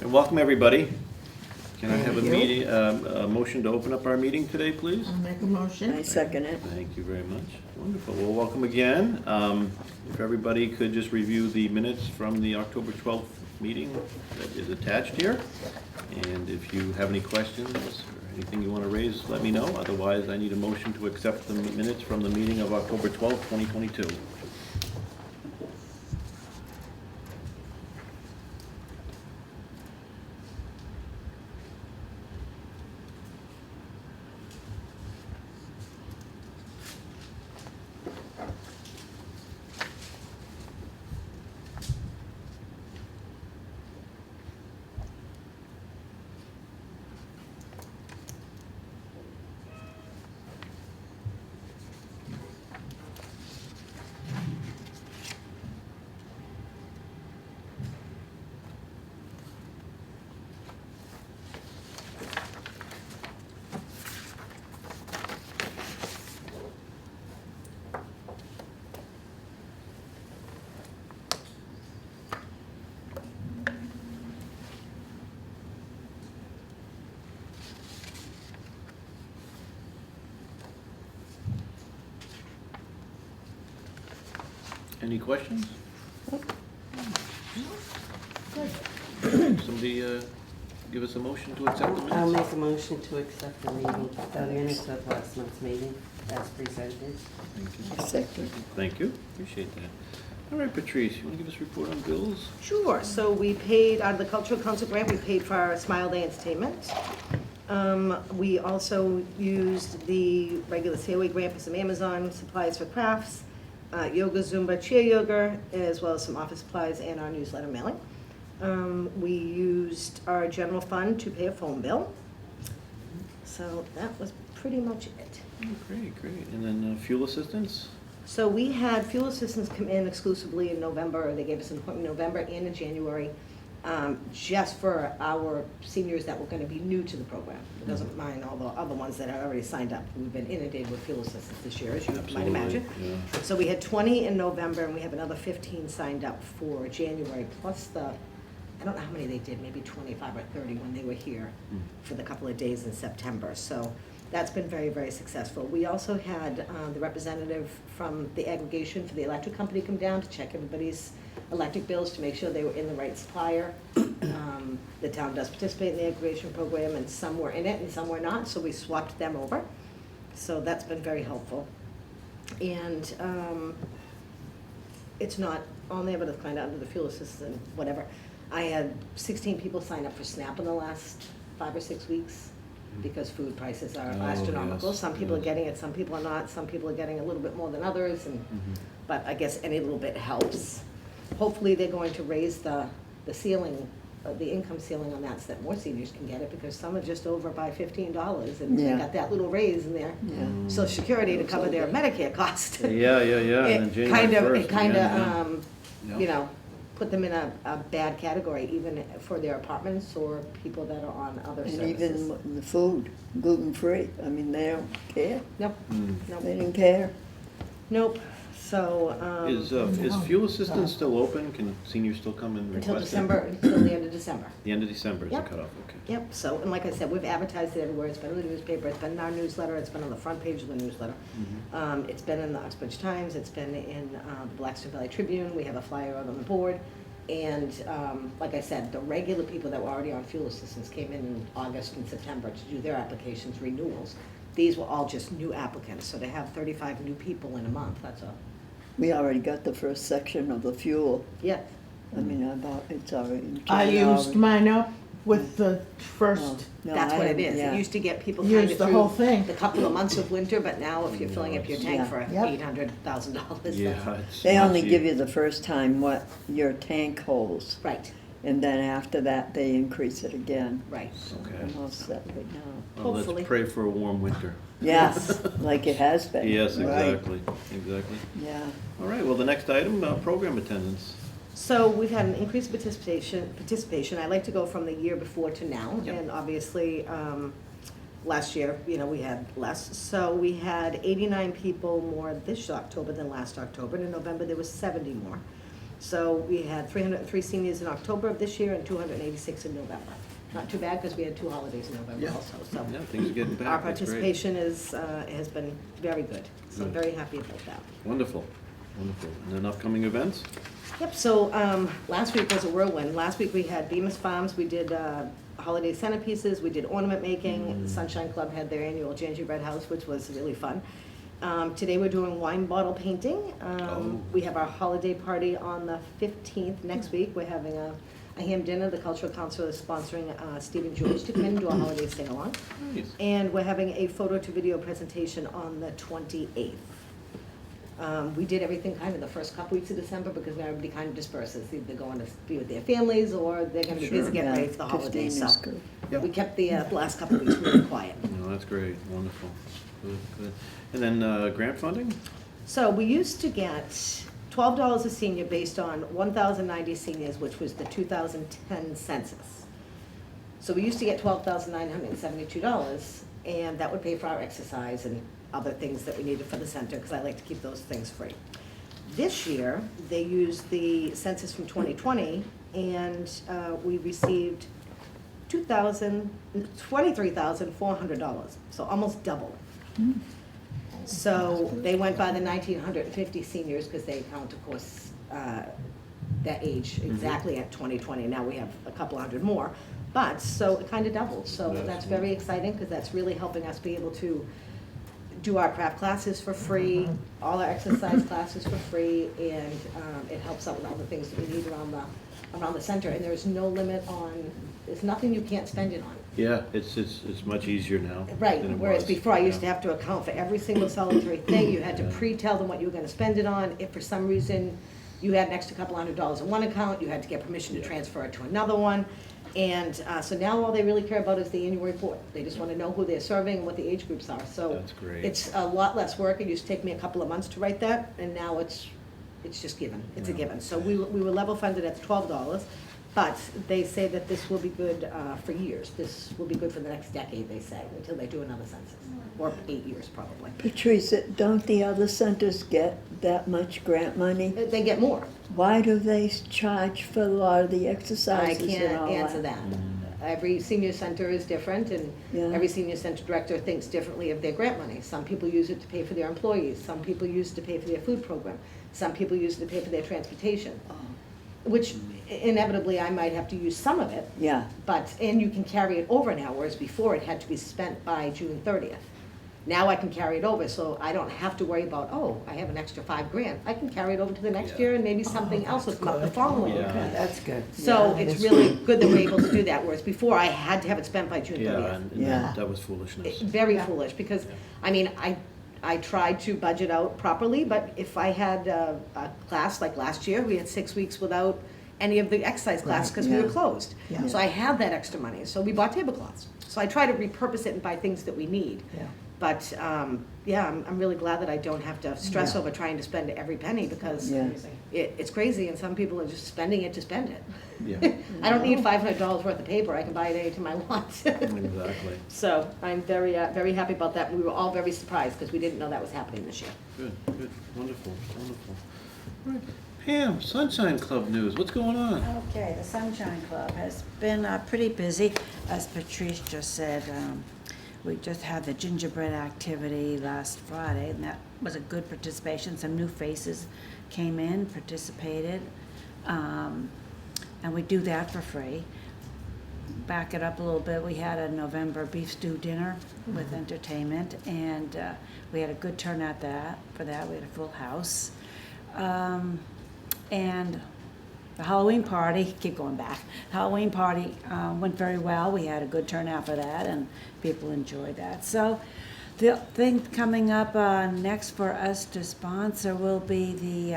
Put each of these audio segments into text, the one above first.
And welcome, everybody. Can I have a motion to open up our meeting today, please? I'll make a motion. I second it. Thank you very much. Wonderful. Well, welcome again. If everybody could just review the minutes from the October 12th meeting that is attached here. And if you have any questions or anything you want to raise, let me know. Otherwise, I need a motion to accept the minutes from the meeting of October 12th, 2022. Any questions? Somebody give us a motion to accept the I'll minutes? make a motion to accept the minutes of last month's meeting as presented. Thank you. I second. Thank you, appreciate that. All right, Patrice, you want to give us a report on bills? Sure, so we paid, out of the Cultural Council grant, we paid for our Smile Day Entertainment. We also used the regular COE grant for some Amazon supplies for crafts, yoga, Zumba, cheer yoga, as well as some office supplies and our newsletter mailing. We used our general fund to pay a phone bill. So that was pretty much it. Oh, great, great. And then fuel assistance? So we had fuel assistants come in exclusively in November. They gave us an appointment in November and in January, just for our seniors that were going to be new to the program. It doesn't mind all the other ones that are already signed up. We've been inundated with fuel assistants this year, as you might Absolutely, imagine. yeah. So we had 20 in November, and we have another 15 signed up for January, plus I don't know how many they did, maybe 25 or 30 when they were here for the couple of days in September. So that's been very, very successful. We also had the representative from the aggregation for the electric company come down to check everybody's electric bills to make sure they were in the right supplier. The town does participate in the aggregation program, and some were in it and some were not, so we swapped them over. So that's been very helpful. And it's not on there, but it's kind of under the fuel assistance and whatever. I had 16 people sign up for SNAP in the last 5 or 6 weeks because food prices are Oh, astronomical. yes, Some people are yes. getting it, some people are not. Some people are getting a little bit more than others, and but I guess any little bit helps. Hopefully, they're going to raise the ceiling, the income ceiling on that, so that more seniors can get it, because some are just over by $15, and they Yeah. got that little raise in there. Yeah. Social Security to cover their Medicare cost. Yeah, and then It January kind of, 1st it kind again, of, yeah. you know, put them in a bad category, even for their apartments or people that are on other And services. even the food, gluten-free, I mean, they don't care, Nope, Mm. they nope, didn't care. nope, so, Is fuel assistance still open? Can seniors still come and request until it? December, until the end of December. The end of December is the Yep. cutoff, okay. Yep, so, and like I said, we've advertised it everywhere. It's been in the newspaper, it's been in our newsletter, it's been on the front page of the newsletter. It's been in the Uxbridge Times, it's been in the Blackstone Valley Tribune, we have a flyer out on the board. And like I said, the regular people that were already on fuel assistance came in August and September to do their applications, renewals. These were all just new applicants, so to have 35 new people in a month, that's a, We already got the first section of the fuel, yeah. I mean, I thought it's already. I used mine up with the first. No, That's I what it haven't, is. yeah. It used to get people kind of Use the whole through thing. the couple of months of winter, but now if you're filling up your tank Yeah. for Yep. $800,000. Yeah. that's- it's They not only cheap. give you the first time what your tank holds, Right, and then after that, they increase it again. right. Okay. I'm all set right now. Well, Hopefully. let's pray for a warm winter. Yes, like it has been. Yes, right. exactly, exactly. Yeah, All right, well, the next item, program attendance. So we've had an increased participation. I like to go from the year before to now. Yep. And obviously, last year, we had less. So we had 89 people more this October than last October. And in November, there was 70 more. So we had 303 seniors in October of this year and 286 in November. Not too bad, because we had 2 holidays in November Yeah. also, so. Yeah, things are getting back. Our That's great. participation has been very good, so I'm Good. very happy about that. Wonderful, wonderful. And then upcoming events? Yep, so last week was a whirlwind. Last week we had Bemis Farms, we did holiday centerpieces, we did ornament making. Sunshine Club had their annual gingerbread house, which was really fun. Today we're doing wine bottle painting. Oh. We have our holiday party on the 15th next week. We're having a ham dinner. The Cultural Council is sponsoring Stephen George to come in and do a holiday sing-along. Nice. And we're having a photo to video presentation on the 28th. We did everything kind of the first couple weeks of December because everybody kind of disperses. Either going to be with their families or they're gonna be Sure. busy getting ready for the holidays, 15 is so. good. Yep. We kept the last couple of weeks really quiet. No, that's great, wonderful. Good, good. And then grant funding? So we used to get $12 a senior based on 1,090 seniors, which was the 2010 census. So we used to get $12,972, and that would pay for our exercise and other things that we needed for the center, because I like to keep those things free. This year, they used the census from 2020, and we received $23,400, so almost double. So they went by the 1,950 seniors, because they count, of course, that age exactly at 2020. Now we have a couple hundred more, but, so it kind of doubled. So That's that's very exciting, because that's really helping us be able to do our craft classes for free, all our exercise classes for free, and it helps out with all the things that we need around the center. And there's no limit on, there's nothing you can't spend it on. Yeah, it's much easier now. Right, than it whereas was. before I used to Yeah. have to account for every single solitary thing. You had to Yeah. pre-tell them what you were gonna spend it on. If for some reason you had an extra couple $100 in one account, you had to get permission to Yeah. transfer it to another one. And so now all they really care about is the annual report. They just wanna know who they're serving and what the age groups are. So That's great. it's a lot less work. It used to take me a couple of months to write that, and now it's just given. It's a Yeah. given. So we were level funded at $12. But they say that this will be good for years. This will be good for the next decade, they say, until they do another census, or 8 years probably. Patricia, don't the other centers get that much grant money? They get more. Why do they charge for a lot of the I exercises and can't all answer that. Every senior center is different, and Yeah. every senior center director thinks differently of their grant money. Some people use it to pay for their employees, some people use it to pay for their food program, some people use it to pay for their transportation, which inevitably I might have to use some of it. Yeah, And you can carry it over now, whereas before it had to be spent by June 30th. Now I can carry it over, so I don't have to worry about, oh, I have an extra $5,000. I can carry it over to the next Yeah. year, and maybe something else will come up the following year. Yeah. That's good. So Yeah, it's that's really good that we're able to do that, whereas before I had to have it spent by June 30th. Yeah, and Yeah. that was foolishness. Very foolish, because, I mean, I tried to budget out properly, but if I had a class like last year, we had 6 weeks without any of the exercise class because we were Yeah. closed. Yeah. So I had that extra money, so we bought tablecloths. So I try to repurpose it and buy things that we need. Yeah. But, yeah, I'm really glad that I don't have to stress Yeah. over trying to spend every penny, because Yeah. it's crazy, and some people are just spending it to spend it. Yeah, I don't need $500 worth of paper, I can buy it anytime I want. exactly. So I'm very, very happy about that. We were all very surprised, because we didn't know that was happening this year. Good, good, wonderful, wonderful. All right. Pam, Sunshine Club news, what's going on? Okay, the Sunshine Club has been pretty busy. As Patrice just said, we just had the gingerbread activity last Friday, and that was a good participation. Some new faces came in, participated, and we do that for free. Back it up a little bit, we had a November beef stew dinner with entertainment, and we had a good turnout for that. We had a full house. And the Halloween party, keep going back, Halloween party went very well. We had a good turnout for that, and people enjoyed that. So the thing coming up next for us to sponsor will be the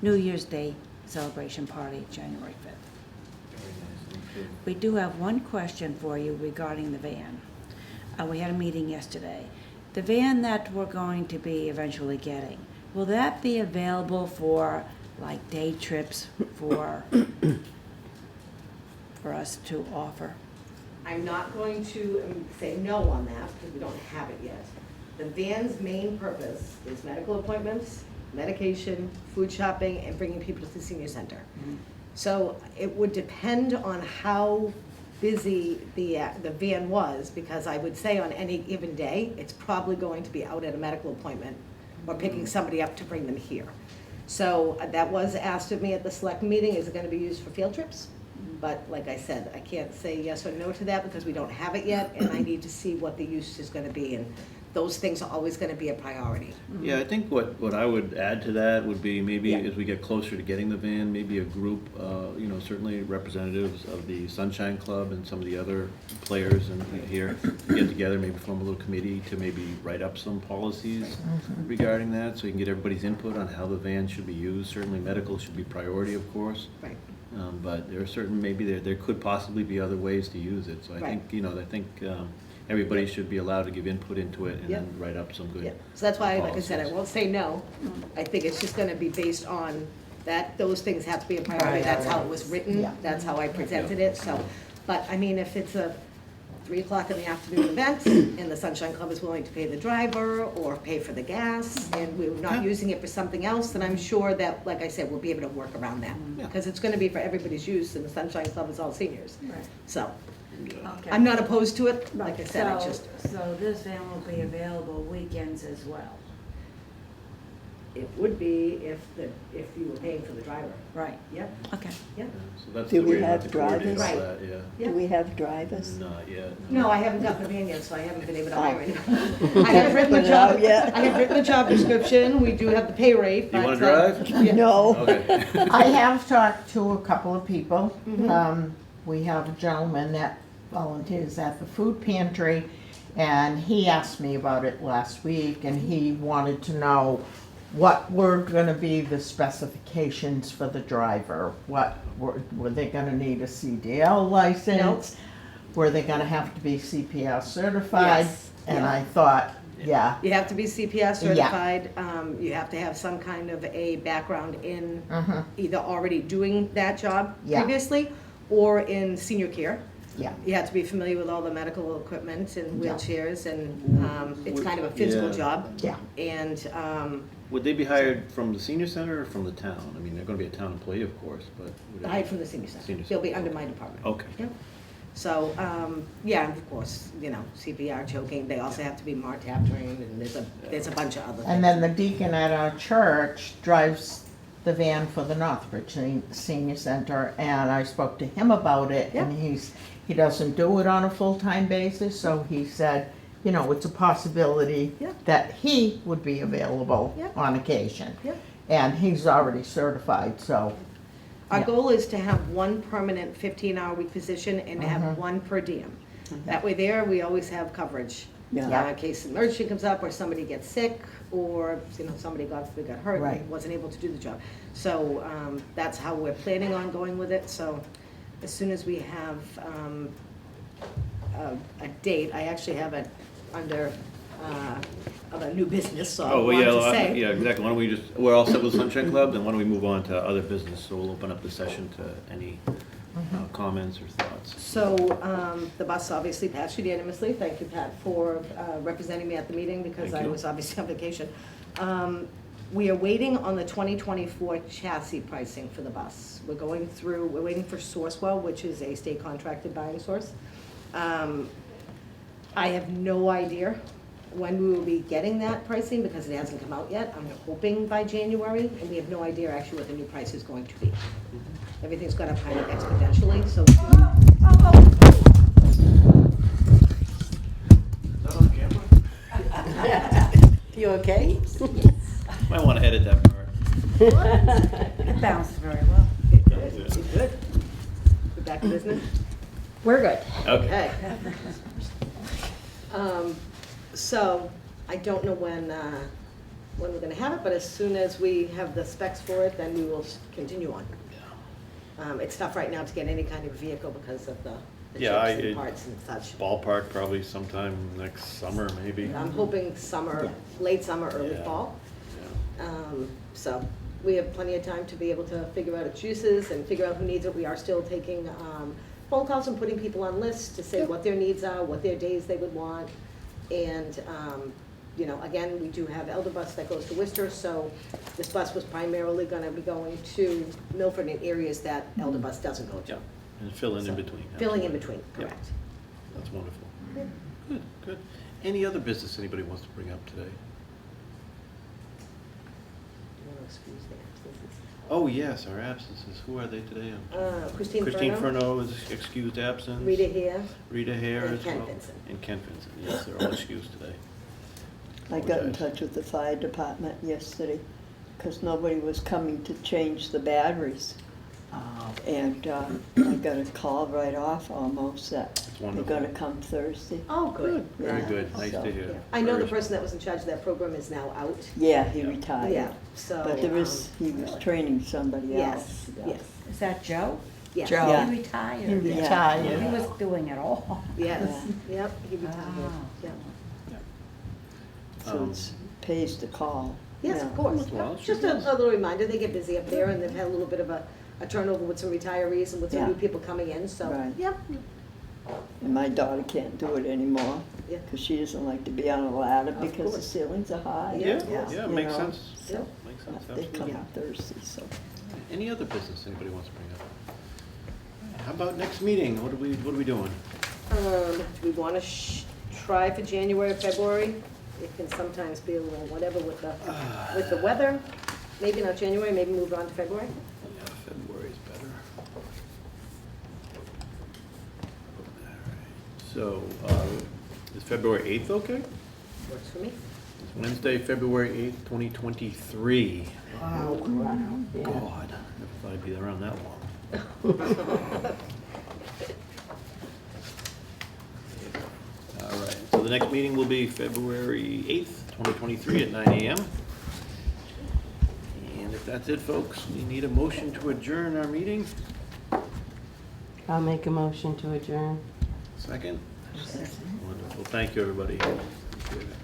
New Year's Day celebration party, January 5th. Very nice, thank you. We do have one question for you regarding the van. We had a meeting yesterday. The van that we're going to be eventually getting, will that be available for like day trips for us to offer? I'm not going to say no on that, because we don't have it yet. The van's main purpose is medical appointments medication, food shopping, and bringing people to the senior center. So it would depend on how busy the van was, because I would say on any given day, it's probably going to be out at a medical appointment or picking somebody up to bring them here. So that was asked of me at the select meeting, is it gonna be used for field trips? But like I said, I can't say yes or no to that because we don't have it yet, and I need to see what the use is gonna be, and those things are always gonna be a priority. Yeah, I think what I would add to that would be maybe Yeah. as we get closer to getting the van, maybe a group, certainly representatives of the Sunshine Club and some of the other players and here, get together, maybe form a little committee to maybe write up some policies regarding that, so you can get everybody's input on how the van should be used. Certainly medical should be priority, of course. Right. But there are certain, maybe there could possibly be other ways to use it. So I Right. think, everybody should be allowed to give input into it and Yeah. then write up some good Yeah, so that's why, like I said, I policies. won't say no. I think it's just gonna be based on that, those things have to be a priority. That's how it was written, Yeah. that's how I presented it, so. But, I mean, if it's a 3 o'clock in the afternoon event, and the Sunshine Club is willing to pay the driver or pay for the gas, and we're not Yeah. using it for something else, then I'm sure that, like I said, we'll be able to work around that. Yeah. Because it's gonna be for everybody's use, and the Sunshine Club is all seniors. Right. So, Okay. I'm not opposed to it, like I said, I So- just, So this van will be available weekends as well? it would be if you were paying for the driver. Right, Yep, okay. yep. So that's Do the we way have to coordinate drivers? all Right. that, yeah. Yeah. Do we have drivers? Not yet. No, I haven't gotten the van yet, so I haven't been able to Oh. hire anybody. I have written the Put it out job, yet? I have written the job description, we do have the pay rate, You but. wanna drive? Yeah. No. Okay. I have talked to a couple of people. Mhm. We have a gentleman that volunteers at the food pantry, and he asked me about it last week, and he wanted to know what were gonna be the specifications for the driver. What, were they gonna need a CDL license? Were they gonna have to be CPR certified? Yes. And Yeah. I thought, yeah, You have to be CPS Yeah. certified, you have to have some kind of a background in mhm, either already doing that job Yeah. previously, or in senior care. yeah. You have to be familiar with all the medical equipment and Yeah. wheelchairs, and, it's kind of a physical Yeah. job. Yeah. And, Would they be hired from the senior center or from the town? I mean, they're gonna be a town employee, of course, but. would it hired be- from the senior center, Senior they'll be center. under my department. Okay. Yep. So, yeah, of course, CPR, choking, they also have to be MARTAP trained, and there's a bunch of other things. And then the deacon at our church drives the van for the Northbridge Senior Center, and I spoke to him about it, and he doesn't do it on a full-time basis, so he said, it's a possibility Yeah. that he would be available Yeah. on occasion. Yeah. And he's already certified, so, Our yeah. goal is to have one permanent 15-hour-week position and to have Mhm. one per diem. That way there, we always have coverage. Yeah. In case an emergency comes up, or somebody gets sick, or, somebody got hurt Right. and wasn't able to do the job. So, that's how we're planning on going with it, so as soon as we have, a date, I actually have it under, of a new business, so I Oh, well, wanted yeah, to say. yeah, exactly. Why don't we we're all set with Sunshine Club, then why don't we move on to other business? So we'll open up the session to any comments or thoughts. So, the bus obviously passed unanimously. Thank you, Pat, for representing me at the meeting, because Thank I you. was obviously on vacation. We are waiting on the 2024 chassis pricing for the bus. We're waiting for Sourcewell, which is a state contracted buying source. I have no idea when we will be getting that pricing, because it hasn't come out yet. I'm hoping by January, and we have no idea actually what the new price is going to be. Everything's gone up kind of exponentially, so. You okay? Might want to edit that part. It bounced very well. You good? We're back to business? We're good. Okay. Okay. So, I don't know when we're gonna have it, but as soon as we have the specs for it, then we will continue on. It's tough right now to get any kind of vehicle because of the Yeah, chips and parts and such. Ballpark probably sometime next summer, maybe. I'm hoping summer, late summer, early Yeah. fall. Yeah. So we have plenty of time to be able to figure out its uses and figure out who needs it. We are still taking phone calls and putting people on lists to say what their needs are, what their days they would want. And you know, again, we do have Elder Bus that goes to Worcester, so this bus was primarily gonna be going to Milford and areas that Elder Bus doesn't go to. Yeah, and fill in So, between. Filling in absolutely. between, Yep. correct. That's wonderful. Good, good. Any other business anybody wants to bring up today? You wanna excuse the absences? Oh, yes, our absences. Who are they today? Christine Christine Furno, Furno is excused absence. Rita here, Rita Hare and as Ken well. Vincent. And Ken Vincent, yes, they're all excused today. I got in Apologize. touch with the fire department yesterday, because nobody was coming to change the batteries. And I got a call right off almost that That's they're wonderful. gonna come Thursday. Oh, good. Very Yeah. good, nice So, to hear. Yeah. I know the Very- person that was in charge of that program is now out. Yeah, he Yeah. retired. Yeah, so. But there is, he was really. training somebody Yes, else. yes, Is that Joe? yes. Joe. Yeah. He retired. He Yeah. retired. He was doing it all. Yes, yep, he retired, Wow. yeah. So it pays to call. Yes, Yeah. of course. Well, it Just sure a does. little reminder, they get busy up there and they've had a little bit of a turnover with some retirees and with some Yeah. new people coming in, so, Right. yep, And my daughter can't do it anymore, yeah. because she doesn't like to be on a ladder Of because the course. ceilings are high. Yeah, Yeah. yeah, You makes know, sense. So, Makes sense, they come absolutely. on Thursday, so. Any other business anybody wants to bring up? How about next meeting? What are we doing? Do we wanna try for January, February? It can sometimes be a little whatever with the weather. Maybe not January, maybe move on to February. Yeah, February is better. Alright, so, is February 8th okay? Works for me. It's Wednesday, February 8th, 2023. Wow, yeah. God, never thought I'd be around that long. All right, so the next meeting will be February 8th, 2023 at 9 a.m. And if that's it, folks, we need a motion to adjourn our meeting. I'll make a motion to adjourn. Second? Wonderful, thank you, everybody. Appreciate it.